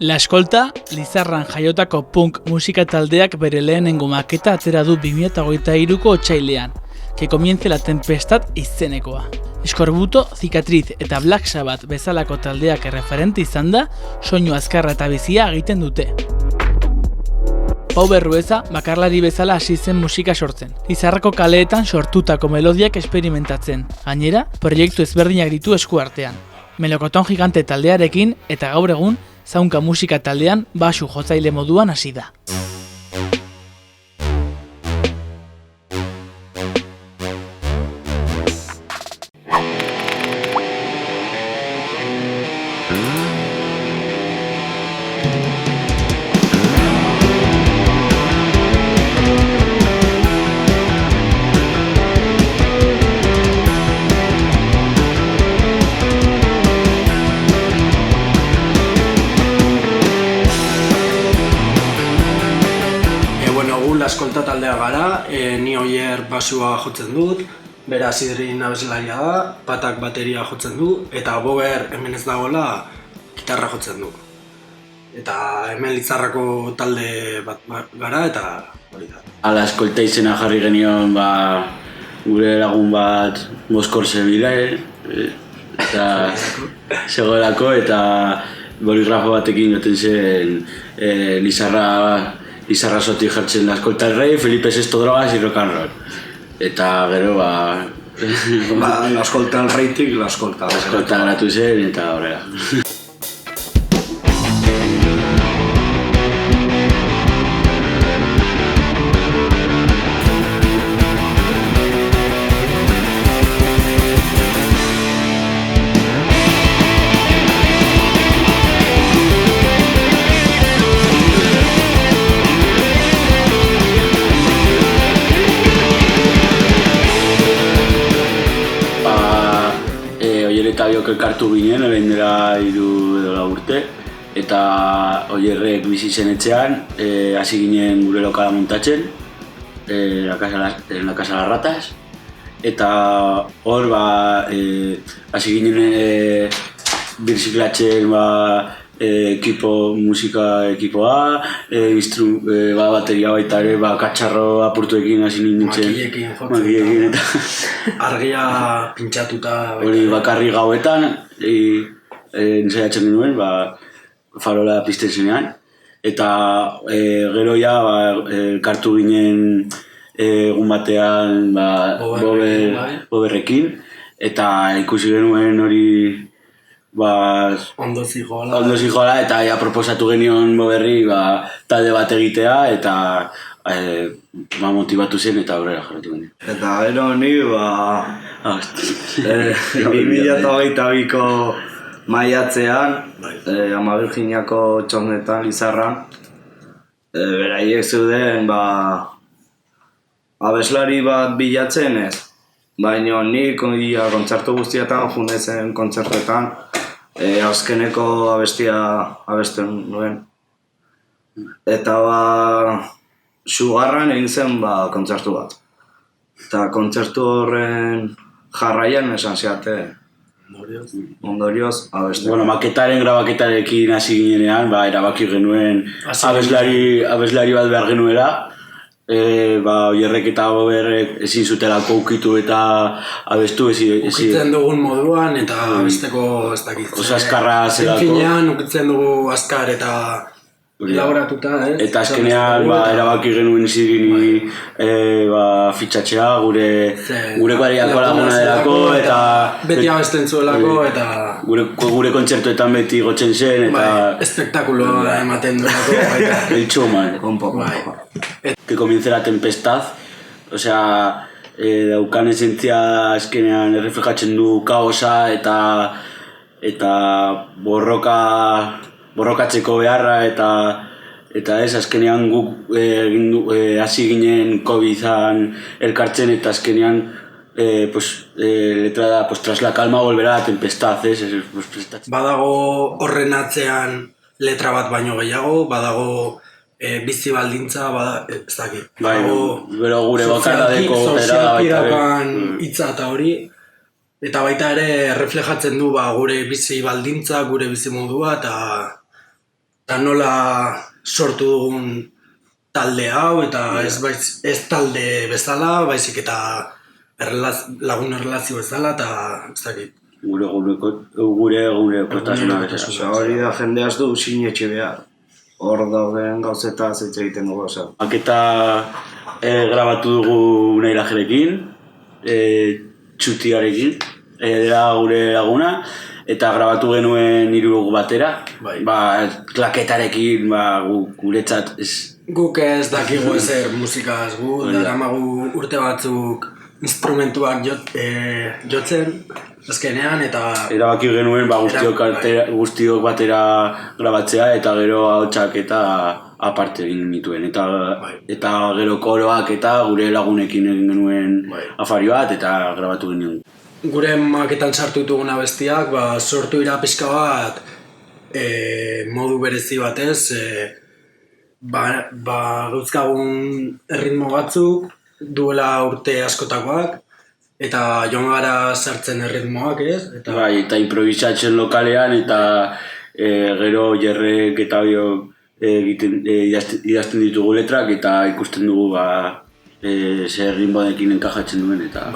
La Escolta, Lizarran jaiotako punk musika taldeak bere lehenengo maketa atera du 2023ko otsailean, que comience la tempestad izenekoa. Eskorbuto, Cicatriz eta Black Sabbath bezalako taldeak erreferente izan da, soinu azkarra eta bizia egiten dute. Pau Berrueza bakarlari bezala hasi zen musika sortzen. Lizarrako kaleetan sortutako melodiak esperimentatzen. Gainera, proiektu ezberdinak ditu eskuartean. Melokoton Gigante taldearekin eta gaur egun zaunka musika taldean basu jotzaile moduan hasi da. La Escolta taldea gara, ni Oier basua jotzen dut, bera Sidrin abeslaria da, Patak bateria jotzen du, eta Bober hemen ez dagoela gitarra jotzen du. Eta hemen Lizarrako talde bat gara eta hori da. La Escolta izena jarri genion gure lagun bat Moskor zebile, eta zegoelako eta boligrafo batekin joten zen Lizarra sotik jartzen La Escolta el Rey, Felipe VI drogas y rock and roll. Eta gero La Escolta el Reytik, La Escolta gratu zen eta horrela. Eta biok elkartu ginen, orain dela 3 edo 4 urte, eta Oierrek bizi zen etxean, hasi ginen gure lokala montatzen, la Casa Las Ratas, eta hor hasi ginen birziklatzen musika ekipoa, bateria baita ere, katxarro apurtuekin hasi nintzen. Makillekin eta argia pintxatuta. Hori bakarri gauetan, ensaiatzen genuen, farola pizten zenean. Eta gero elkartu ginen egun batean Boberrekin, eta ikusi genuen hori ondo zijoala eta proposatu genion Boberri talde bat egitea eta motivatu zen eta aurrera jarratu genion. Eta gero ni 2022ko maiatzean Ama Virginiako txosnetan Lizarran beraiek zeuden abeslari bat bilatzen ez. Baina ni kontzertu guztietan june zen kontzertuetan azkeneko abestia abesten nuen. Eta Sugarran egin zen kontzertu bat. Eta kontzertu horren jarraian esan ziate ondorioz abesten. Maketaren grabaketarekin hasi ginenean, erabaki genuen abeslari bat behar genuela. Oierrek eta Boberrek ezin zutelako ukitu eta abestu ukitzen dugun moduan eta abesteko ez dakit. Oso azkarra zelako. Finean ukitzen dugu azkar eta elaboratuta, ez? Eta azkenean erabaki genuen Sidrini fitxatzea gure kuadriako laguna delako eta beti abesten zuelako eta gure kontzertuetan beti gotzen zen eta espektakuloa ematen duelako. El showman. Que comience la tempestad, osea, daukan esentzia azkenean erreflejatzen du kaosa eta borrokatzeko beharra eta ez azkenean guk hasi ginen COVID-an elkartzen eta azkenean letra da, tras la calma volverá la tempestad, ez? Badago horren atzean letra bat baino gehiago, badago bizi baldintza, ez dakit. Bero gure bakarradeko sozialki hitza eta hori, eta baita ere reflejatzen du gure bizi baldintza, gure bizi modua, nola sortu dugun talde hau, eta ez talde bezala, baizik eta lagun erlazio bezala, eta ez dakit. Gure kotasuna bezala. Hori da jendea ez du sinetxe behar. Hor dauden gauzeta hitz egiten dugu. Maketa grabatu dugu Unai Lajerekin, Txutiarekin, dela gure laguna, eta grabatu genuen 3 batera. Klaketarekin guretzat ez... Guk ez dakigu ezer musikaz, daramagu urte batzuk instrumentuak jotzen, azkenean, eta... Erabaki genuen guztiok batera grabatzea, eta gero ahotsak eta aparte egin nituen. Eta gero koroak eta gure lagunekin egin genuen afari bat, eta grabatu genuen. Gure maketan sartu ditugun abestiak, sortu ira pixka bat modu berezi batez, gauzkagun erritmo batzuk, duela urte askotakoak, eta joan gara sartzen erritmoak, ez? Eta improvisatzen lokalean, eta gero Jerrek eta idazten ditugu letrak, eta ikusten dugu zer erritmoarekin enkajatzen duen, eta...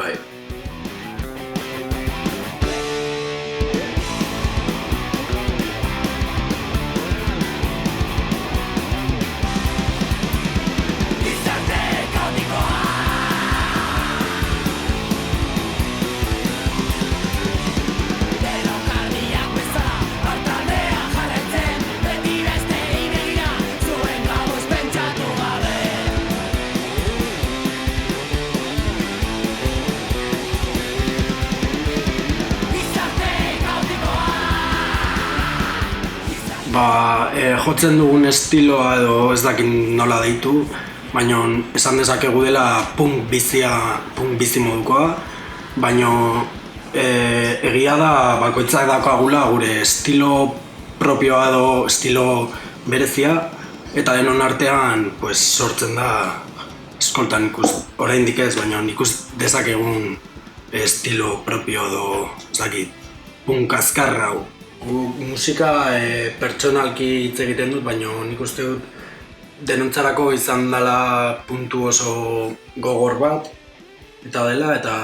Jotzen dugun estiloa edo ez dakit nola deitu, baina esan dezakegu dela punk bizi modukoa, baina egia da bakoitzak daukagula gure estilo propioa edo estilo berezia, eta denon artean sortzen da eskoltan oraindik ez, baina ikus dezakegun estilo propio edo ez dakit punk azkarra hau. Musika pertsonalki hitz egiten dut, baina nik uste dut denontzarako izan dela puntu oso gogor bat, eta dela, eta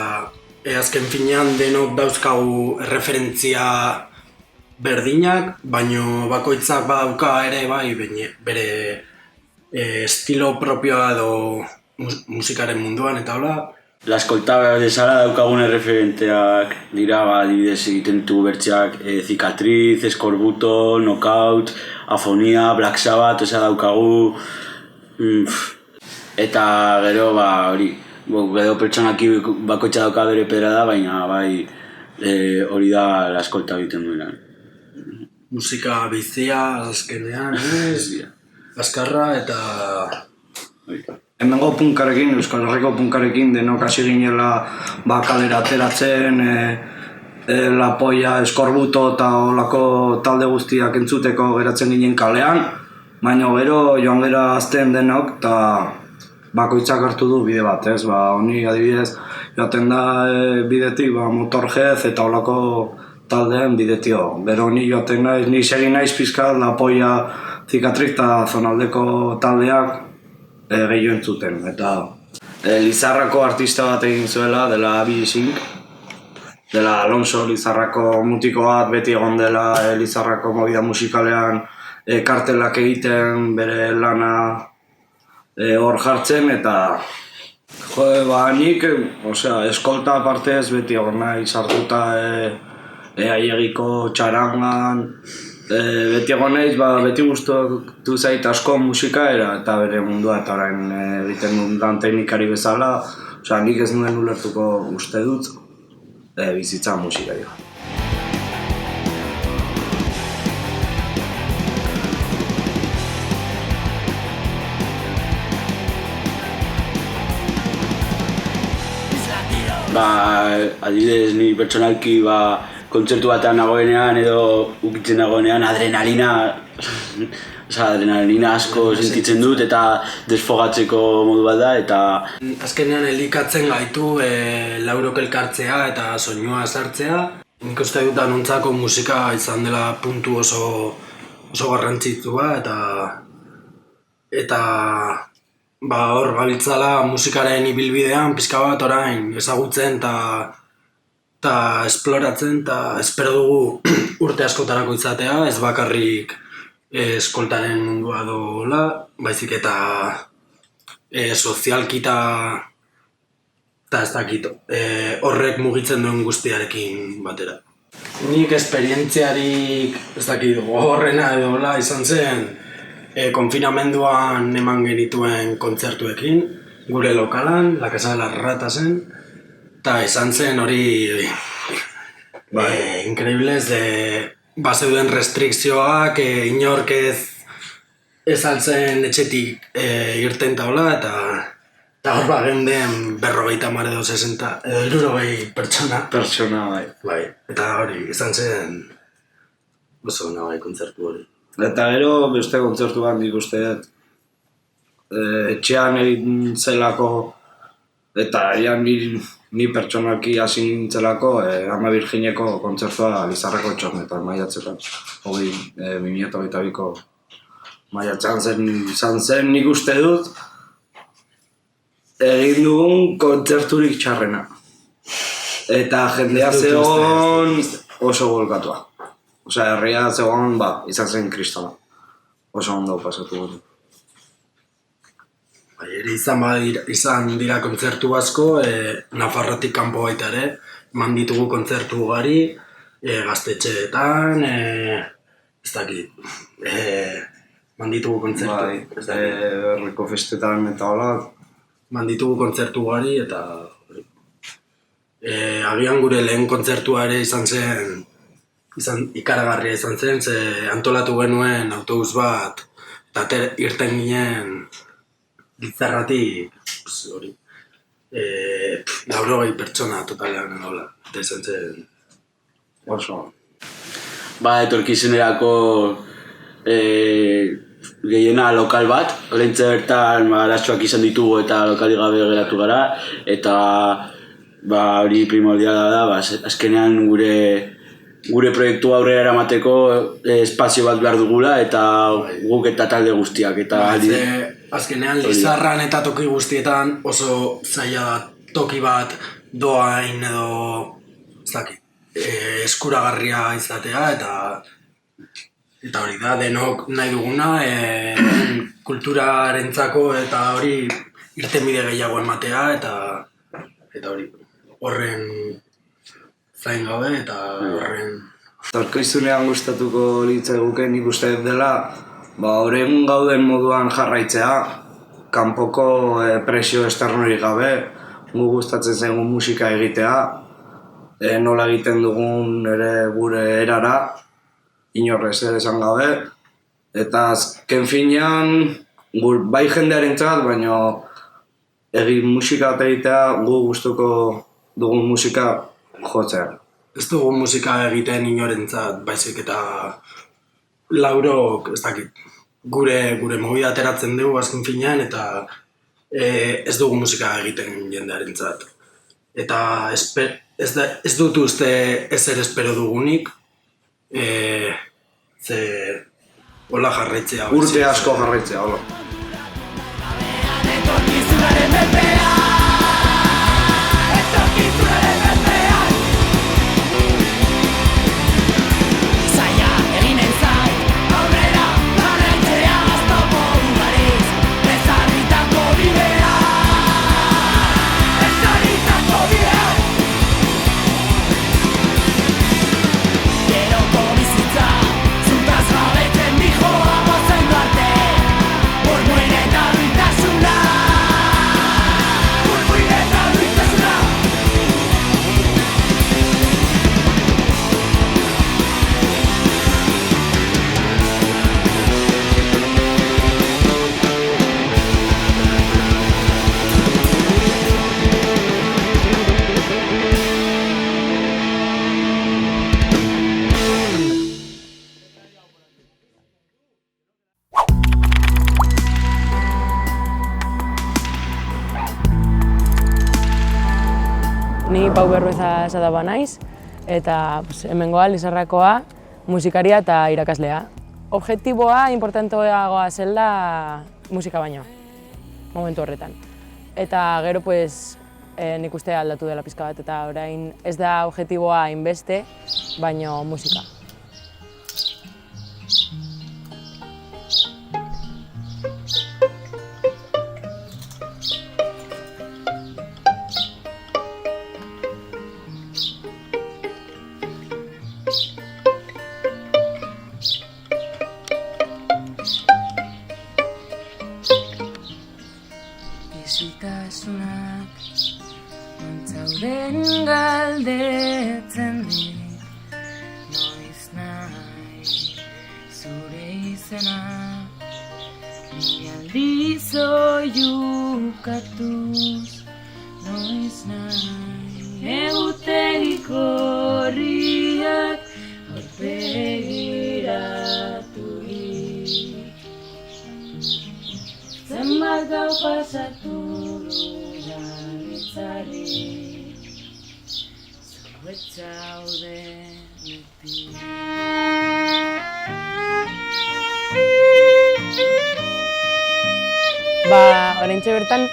azken finean denok dauzkagu referentzia berdinak, baina bakoitzak badauka ere bere estilo propioa edo musikaren munduan, eta hola. Eskolta bezala daukagune referenteak dira, adibidez egiten ditugu bertzeak Cicatriz, Eskorbuto, Knockout, Afonia, Black Sabbath, daukagu... Eta gero, hori, gero pertsonaki bakoitza dauka bere pedra da, baina hori da eskolta egiten duena. Musika bizia, azkenean, azkarra eta... Hemengo punkarekin, Euskal Herriko punkarekin denok hasi ginela kalera ateratzen, La Polla, Eskorbuto eta olako talde guztiak entzuteko geratzen ginen kalean, baina gero joan gera azten denok eta bakoitzak hartu du bide bat, ez? Honi adibidez joaten da bidetik Motorhead eta olako taldeen bidetio. Bero honi joaten naiz, ni segin naiz pizkat La Polla, Cicatriz eta zonaldeko taldeak gehiago entzuten, eta Lizarrako artista bat egin zuela, dela Abi Sink, dela Alonso Lizarrako mutiko bat, beti egon dela Lizarrako movida musikalean kartelak egiten, bere lana hor jartzen, eta nik, eskolta partez beti egon nahi sartuta aiegiko txarangan, beti egon naiz, beti gustatu zait asko musika eta bere mundua eta orain egiten duen teknikari bezala, nik ez nuen ulertuko uste dut bizitza musikaria. Adibidez, ni pertsonalki kontzertu batean nagoenean edo ukitzen nagoenean adrenalina asko sentitzen dut eta desfogatzeko modu bat da, eta... Azkenean elikatzen gaitu laurok elkartzea eta soinua sartzea. Nik uste dut danontzako musika izan dela puntu oso oso garrantzitsua eta hor gabiltzala musikaren ibilbidean pixka bat orain ezagutzen eta esploratzen eta espero dugu urte askotarako izatea, ez bakarrik eskoltaren mundua dola, baizik eta sozialki eta ez dakit, horrek mugitzen duen guztiarekin batera. Nik esperientziarik ez dakit gogorrena edo izan zen konfinamenduan eman genituen kontzertuekin, gure lokalan, La Casa de las Ratasen, eta izan zen hori increíbles bazeuden restrikzioak, inork ez altzen etxetik irten taula, eta hor geunden 50 edo 60 edo 60 pertsona. Pertsona, bai. Eta hori, izan zen oso nabai kontzertu hori. Eta gero beste kontzertu bat nik uste etxean egin zelako eta ni pertsonalki hasi nintzelako Ama Virgineko kontzertua Lizarrako Txornetan maiatzetan. 2022ko maiatzean izan zen nik uste dut egin dugun kontzerturik txarrena. Eta jendea zegoen oso bolkatua. Osea, herria zegoen, izan zen kristona. Oso ondo pasatu gutu. Ere izan dira kontzertu asko, Nafarroatik kanpo baita ere, eman ditugu kontzertu ugari, gaztetxeetan, ez dakit, eman ditugu kontzertu. Herriko festetan eta hola. Eman ditugu kontzertu ugari eta agian gure lehen kontzertua ere ikaragarria izan zen, ze antolatu genuen autobus bat, eta irten ginen Lizarratik, hori, 90 pertsona totalean edola, eta izan zen oso. Etorkizunerako gehiena lokal bat, oraintxe bertan arazoak izan ditugu eta lokalik gabe geratu gara, eta hori primordiala da, azkenean gure proiektua aurrera eramateko espazio bat behar dugula eta guk eta talde guztiak. Azkenean Lizarran eta toki guztietan oso zaila da toki bat doain edo eskuragarria izatea eta hori da denok nahi duguna kulturarentzako eta hori irtenbide gehiago ematea eta hori horren zain gabe eta horren... Torkizunean gustatuko litzaiguke nik uste dela orain gauden moduan jarraitzea, kanpoko presio esternorik gabe, gu gustatzen zaigun musika egitea, nola egiten dugun ere gure erara, inorrez ere esan gabe, eta azken finean bai jendearentzat, baina egin musika egitea gu gustuko dugun musika jotzea. Ez dugu musika egiten inorentzat, baizik eta laurok, ez dakit, gure movida ateratzen dugu azken finean eta ez dugu musika egiten jendearentzat. Eta ez dut uste ezer espero dugunik, ze hola jarraitzea. Urte asko jarraitzea, hola. Ni Pau Berrueza Sadaba naiz, eta hemengoa Lizarrakoa, musikaria eta irakaslea. objektiboa importanteagoa zela musika baino, momentu horretan. Eta gero, pues, nik uste aldatu dela pizka bat, eta orain ez da objektiboa hainbeste, baino musika. Isiltasunak nontzauden galdetzen dit, noiz nahi zure izena, ni aldiz oiukatuz, noiz nahi egutegiko horriak aurpegiraturik. Zenbat gau pasatu dudan itzari, zauet zaudenetik. Oraintxe bertan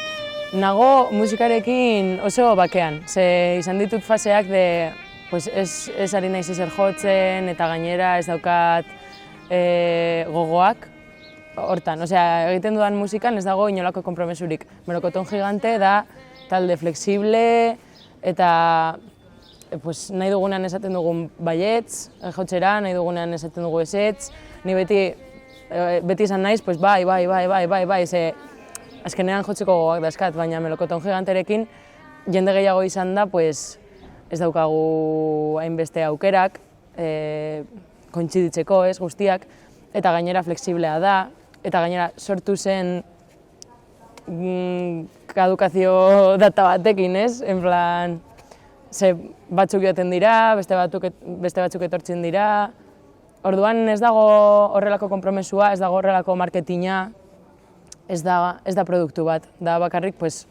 nago musikarekin oso bakean. Ze izan ditut faseak de, pues ez ari naiz ezer jotzen eta gainera ez daukat gogoak. Hortan, egiten dudan musikan ez dago inolako konpromesurik. Melokoton Gigante da talde flexible eta pues, nahi dugunean esaten dugun baietz, jotzera, nahi dugunean esaten dugu ezetz. Ni beti izan naiz, pues, bai, ze azkenean jotzeko gogoak dazkat, baina Melokoton Giganterekin jende gehiago izan da, pues, ez daukagu hainbeste aukerak, kointziditzeko, ez, guztiak, eta gainera flexiblea da, eta gainera sortu zen kadukazio data batekin, ez? En plan, ze batzuk joaten dira, beste batzuk etortzen dira. Orduan ez dago horrelako konpromesua, ez dago horrelako marketina, ez da produktu bat. Da bakarrik, pues,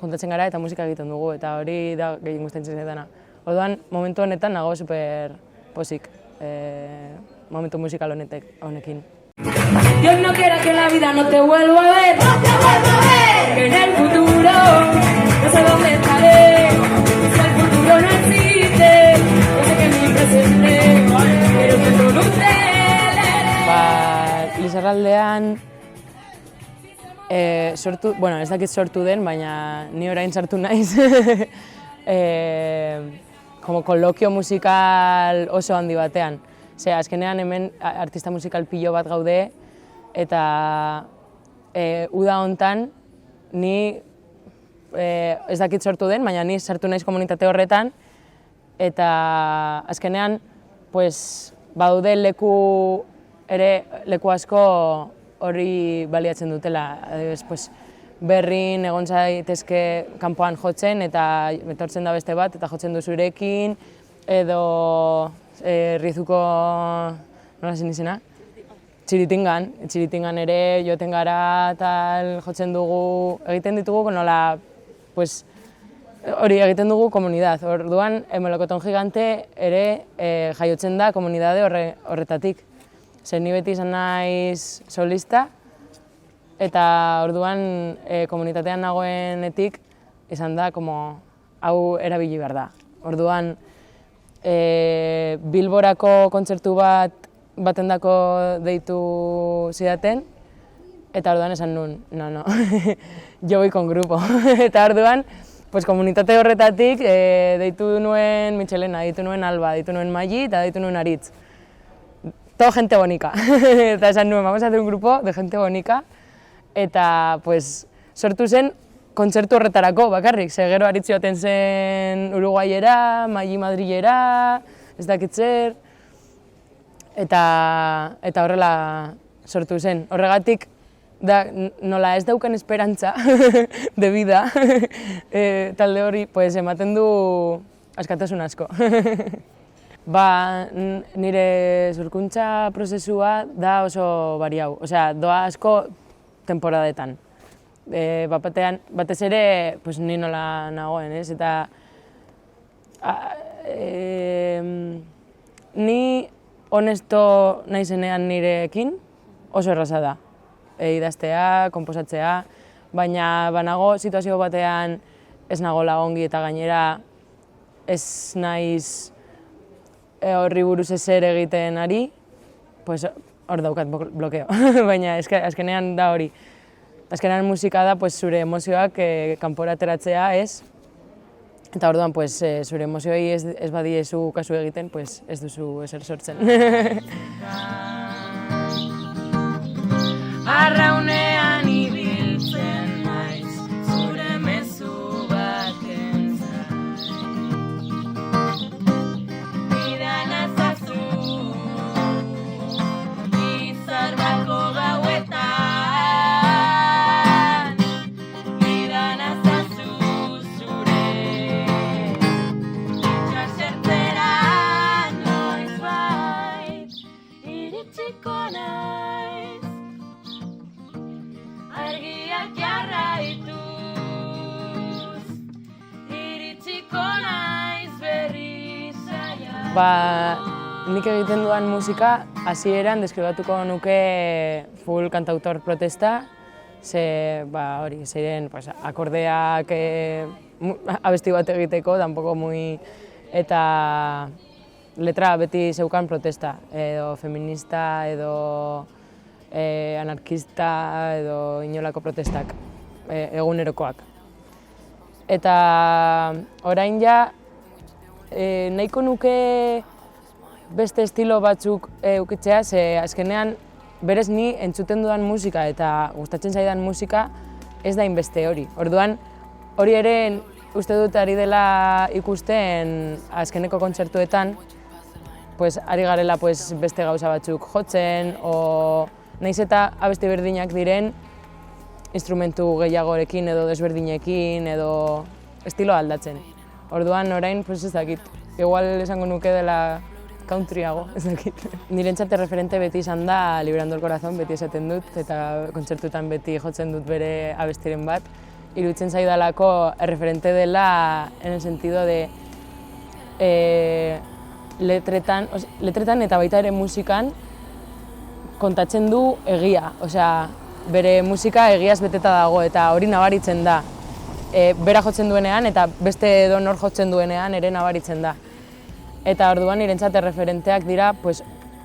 kontatzen gara eta musika egiten dugu, eta hori da gehien gustatzen zaidana. Orduan, momentu honetan nago super posik, momentu musikal honekin. Dios no quiera que la vida no te vuelva a ver, que en el futuro no sé dónde estaré, si el futuro no existe, yo sé que mi presente, pero que todo usted. Lizarraldean ez dakit sortu den, baina ni orain sartu naiz. Como kolokio musikal oso handi batean. Azkenean hemen artista musikal pilo bat gaude, eta uda hontan ni ez dakit sortu den, baina ni sartu naiz komunitate horretan, eta azkenean badaude leku asko hori baliatzen dutela. Adibidez, berrin egon zaitezke kanpoan jotzen eta etortzen da beste bat eta jotzen du zurekin, edo Rizuko, nola zen izena? Txiritingan ere joten gara, tal, jotzen dugu, egiten ditugu, nola, hori egiten dugu komunidad. Orduan, Melokoton Gigante ere jaiotzen da komunidade horretatik. Zer ni beti izan naiz solista, eta orduan komunitatean nagoenetik izan da, hau erabili behar da. Orduan, Bilborako kontzertu batendako deitu zidaten, eta orduan esan nuen, no, yo voy con grupo. Eta orduan, komunitate horretatik deitu nuen Michelena, deitu nuen Alba, deitu nuen Magi eta deitu nuen Aritz. Todo gente bonica. Eta esan nuen, vamos a hacer un grupo de gente bonica, eta sortu zen kontzertu horretarako bakarrik, ze gero Aritz joaten zen Uruguaiera, Magi Madrilera, ez dakit zer, eta horrela sortu zen. Horregatik, nola ez daukan esperantza de vida, talde hori ematen du askatasun asko. Nire sorkuntza prozesua da oso bariau, doa asko temporadetan. Batez ere, ni nola nagoen, ez? Eta ni honesto naizenean nirekin oso erraza da. Idaztea, konposatzea, baina banago situazio batean ez nagola ongi eta gainera ez naiz horri buruz ezer egiten ari, pues hor daukat blokeo. Baina azkenean da hori. Azkenean musika da pues, zure emozioak kanpora ateratzea ez. Eta orduan pues, zure emozioi ez badiezu kasu egiten, pues, ez duzu ezer sortzen. Arraunean ibiltzen naiz, zure mezu baten zai. Bidan azazu, izarbako gauetan. Bidan azazu zure, itxasertzera noizbait, iritsiko naiz. Argiak jarraituz, iritsiko naiz berri saia. Nik egiten dudan musika, hasieran deskribatuko nuke full kantautor protesta, zeiren akordeak abesti bat egiteko, tampoco muy, eta letra beti zeukan protesta, edo feminista, edo anarkista edo inolako protestak, egunerokoak. Eta orain ja, nahiko nuke beste estilo batzuk ukitzea, ze azkenean berez ni entzuten dudan musika eta gustatzen zaidan musika ez da inbeste hori. Orduan, hori ere uste dut ari dela ikusten azkeneko kontzertuetan, pues, ari garela pues, beste gauza batzuk jotzen, o nahiz eta abesti berdinak diren, instrumentu gehiagorekin edo desberdinekin edo estilo aldatzen. Orduan orain, pues ez dakit, igual esango nuke dela countryago, ez dakit. Nirentzat referente beti izan da Librando el Corazón, beti esaten dut, eta kontzertutan beti jotzen dut bere abestiren bat. Iruditzen zaidalako referente dela en el sentido de letretan eta baita ere musikan kontatzen du egia, osea, bere musika egiaz beteta dago eta hori nabaritzen da. Bera jotzen duenean eta beste edonor jotzen duenean ere nabaritzen da. Eta orduan nirentzat referenteak dira, pues,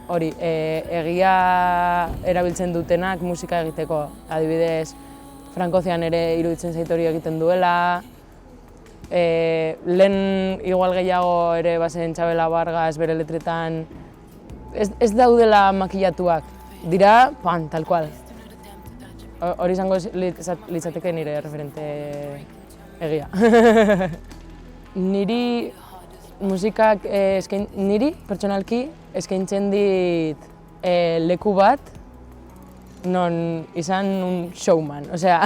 hori, egia erabiltzen dutenak musika egiteko. Adibidez, Frankozian ere iruditzen zait hori egiten duela. Lehen igual gehiago ere bazen Txabela Vargas bere letretan ez daudela makillatuak. Dira, tal cual. Hori izango litzateke nire referente egia. Niri musikak niri pertsonalki eskaintzen dit leku bat non izan un showman. Osea,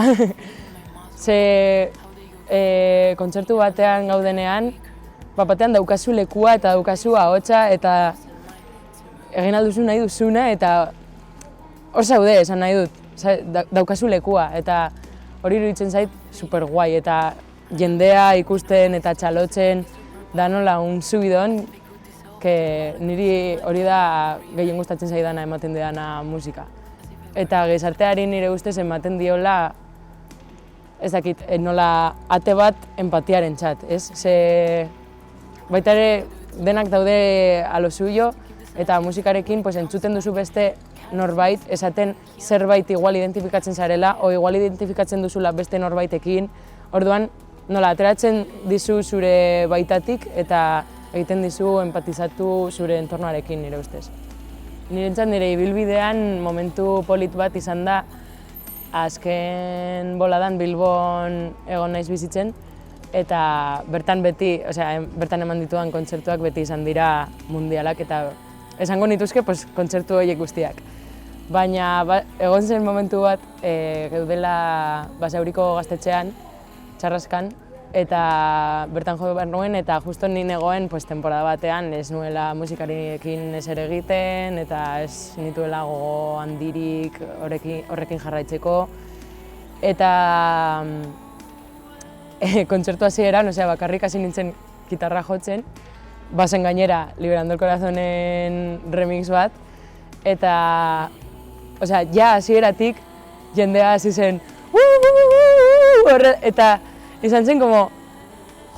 ze kontzertu batean gaudenean, batean daukazu lekua eta daukazu ahotsa eta egin alduzu nahi duzuna eta hor zaude esan nahi dut. Daukazu lekua eta hori iruditzen zait super guai eta jendea ikusten eta txalotzen da nola un subidon que niri hori da gehien gustatzen zaidana ematen didana musika. Eta gizarteari nire ustez ematen diola ez dakit, nola ate bat empatiaren txat, ez? Ze baita ere denak daude a lo suyo eta musikarekin pues, entzuten duzu beste norbait, esaten zerbait igual identifikatzen zarela, o igual identifikatzen duzula beste norbaitekin. Orduan, nola, ateratzen dizu zure baitatik eta egiten dizu empatizatu zure entornoarekin nire ustez. Nirentzat nire ibilbidean momentu polit bat izan da azken boladan Bilbon egon naiz bizitzen eta bertan beti, osea, bertan eman ditudan kontzertuak beti izan dira mundialak eta esango nituzke pues, kontzertu horiek guztiak. Baina egon zen momentu bat geudela Basauriko gaztetxean, Txarraskan, eta bertan jo behar nuen eta justo ni negoen pues, temporada batean ez nuela musikariekin ezer egiten eta ez nituela gogo handirik horrekin jarraitzeko. Eta kontzertu hasieran, osea, bakarrik hasi nintzen gitarra jotzen basen gainera Liberando el Corazonen remix bat, eta, osea, ja hasieratik jendea hasi zen eta izan zen como,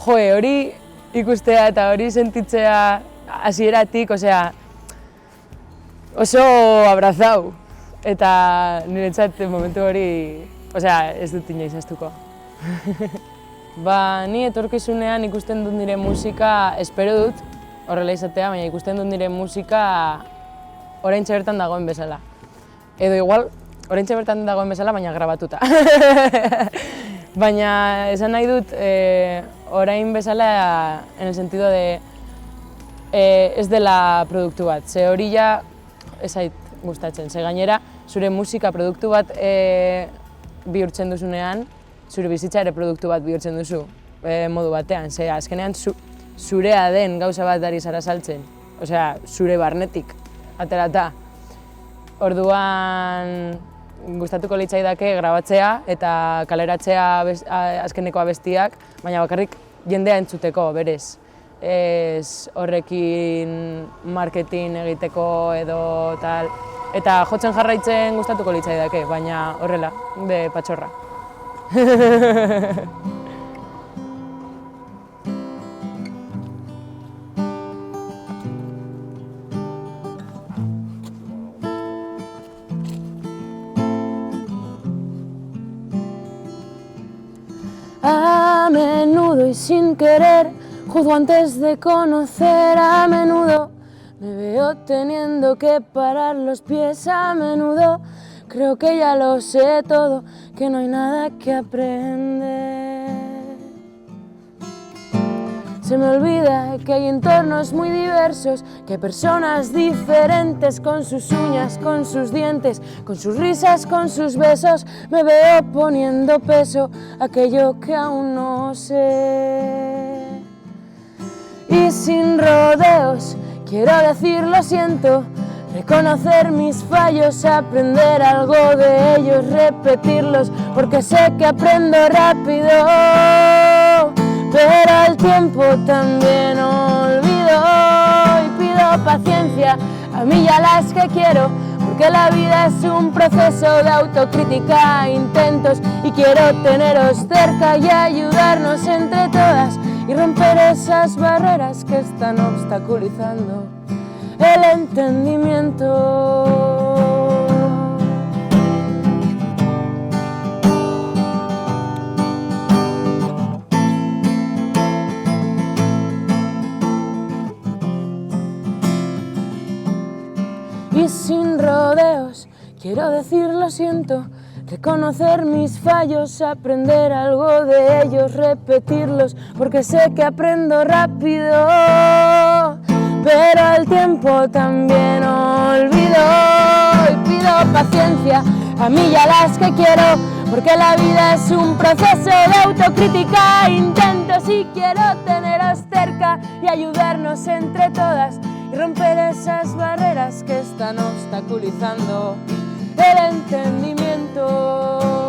joe, hori ikustea eta hori sentitzea hasieratik, osea, oso abrazau. Eta niretzat momentu hori, osea, ez dut inoiz ahaztuko. Ni etorkizunean ikusten dut nire musika, espero dut, horrela izatea, baina ikusten dut nire musika oraintxe bertan dagoen bezala. Edo igual, oraintxe bertan dagoen bezala, baina grabatuta. Baina esan nahi dut, orain bezala, en el sentido de, ez dela produktu bat. Ze hori ja, ez zait gustatzen. Ze gainera, zure musika produktu bat bihurtzen duzunean, zure bizitza ere produktu bat bihurtzen duzu modu batean. Ze azkenean zurea den gauza bat ari zara saltzen. Osea, zure barnetik aterata. Orduan gustatuko litzaidake grabatzea eta kaleratzea azkeneko abestiak, baina bakarrik jendea entzuteko, berez. Ez horrekin marketing egiteko edo tal. Eta jotzen jarraitzen gustatuko litzaidake, baina horrela, de patxorra. A menudo y sin querer, juzgo antes de conocer, a menudo me veo teniendo que parar los pies, a menudo creo que ya lo sé todo, que no hay nada que aprender. Se me olvida que hay entornos muy diversos, que hay personas diferentes con sus uñas, con sus dientes, con sus risas, con sus besos. Me veo poniendo peso a aquello que aún no sé. Y sin rodeos quiero decir lo siento, reconocer mis fallos, aprender algo de ellos, repetirlos, porque sé que aprendo rápido. Pero al tiempo también olvido y pido paciencia a mí y a las que quiero, porque la vida es un proceso de autocrítica, intentos, y quiero teneros cerca y ayudarnos entre todas y romper esas barreras que están obstaculizando el entendimiento. Y sin rodeos quiero decir lo siento, reconocer mis fallos, aprender algo de ellos, repetirlos, porque sé que aprendo rápido, pero al tiempo también olvido y pido paciencia a mí y a las que quiero, porque la vida es un proceso de autocrítica, intentos, y quiero teneros cerca y ayudarnos entre todas y romper esas barreras que están obstaculizando el entendimiento.